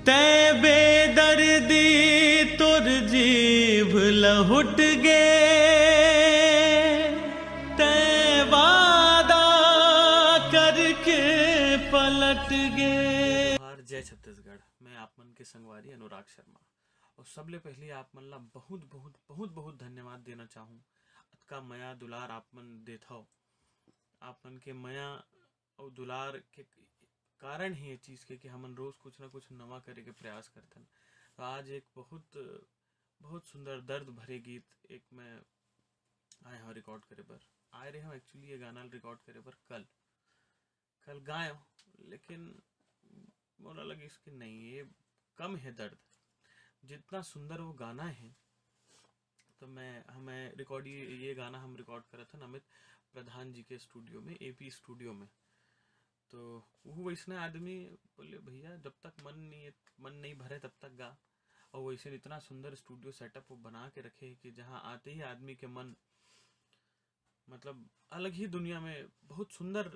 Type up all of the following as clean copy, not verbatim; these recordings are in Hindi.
तै बेदर्दी तुर जीभ लहुट गे, तै वादा करके पलट गे। जय छत्तीसगढ़। मैं आप मन के संगवारी अनुराग शर्मा और सबले पहले आप मन ला बहुत बहुत बहुत बहुत धन्यवाद देना चाहूँ। अतका मया दुलार आप मन देथो, आप मन के मया और दुलार के कारण ही ये चीज़ के कि हमन रोज कुछ ना कुछ नवा करे के प्रयास करथन। तो आज एक बहुत बहुत सुंदर दर्द भरे गीत एक मैं आए हूँ रिकॉर्ड करे बर। आए रहे हूँ एक्चुअली ये गाना रिकॉर्ड करे बर कल गाए, लेकिन मोला लगे इसके नहीं, ये कम है दर्द जितना सुंदर वो गाना है। तो हमें रिकॉर्ड ये गाना हम रिकॉर्ड करा था अमित प्रधान जी के स्टूडियो में, एपी स्टूडियो में। तो वो वैसने आदमी बोले भैया जब तक मन नहीं भरे तब तक गा। और वैसे इतना सुंदर स्टूडियो सेटअप वो बना के रखे कि जहाँ आते ही आदमी के मन मतलब अलग ही दुनिया में बहुत सुंदर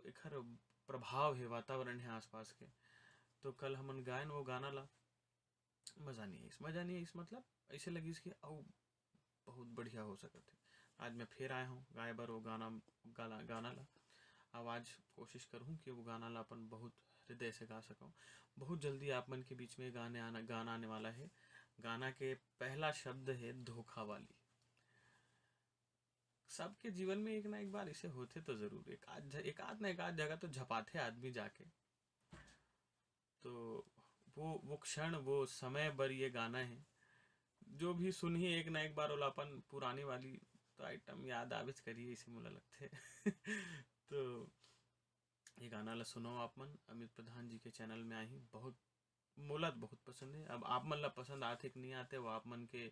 एक प्रभाव है, वातावरण है आसपास के। तो कल हमन गायन वो गाना ला मजा नहीं है इस मतलब ऐसे लगी इसकी और बहुत बढ़िया हो सकता है। आज मैं फिर आया हूँ गाए बर वो गाना ला। अब आज कोशिश करूँ कि वो गाना ला अपन बहुत हृदय से गा सकूँ। बहुत जल्दी आप मन के बीच में गाना आने वाला है। गाना के पहला शब्द है धोखा वाली। सबके जीवन में एक ना एक बार इसे होते तो जरूर, एक आध जगह तो झपाते आदमी जाके। तो वो क्षण वो समय बर ये गाना है जो भी सुनिए एक ना एक बार ओलापन पुरानी वाली तो आइटम याद आविच करिए इसे मोला लगते। तो ये गाना ला सुनो आप मन अमित प्रधान जी के चैनल में आई बहुत मोला बहुत पसंद है। अब आप मन ला पसंद आते कि नहीं आते वो आप मन के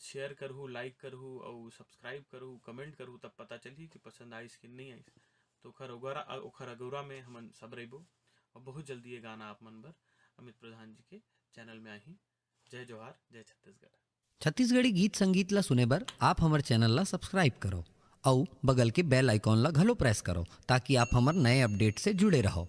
शेयर करूँ, लाइक करूँ और सब्सक्राइब करूँ, कमेंट करूँ, तब पता चली कि पसंद आई कि नहीं आई। तो ओखर अगौरा में हमन सब रहिबो और बहुत जल्दी ये गाना आप मन बर अमित प्रधान जी के चैनल में आई। जय जोहार, जय छत्तीसगढ़। छत्तीसगढ़ी गीत संगीत ला सुने बर आप हमर चैनल ला सब्सक्राइब करो और बगल के बेल आइकॉन ला घलो प्रेस करो ताकि आप हमर नए अपडेट से जुड़े रहो।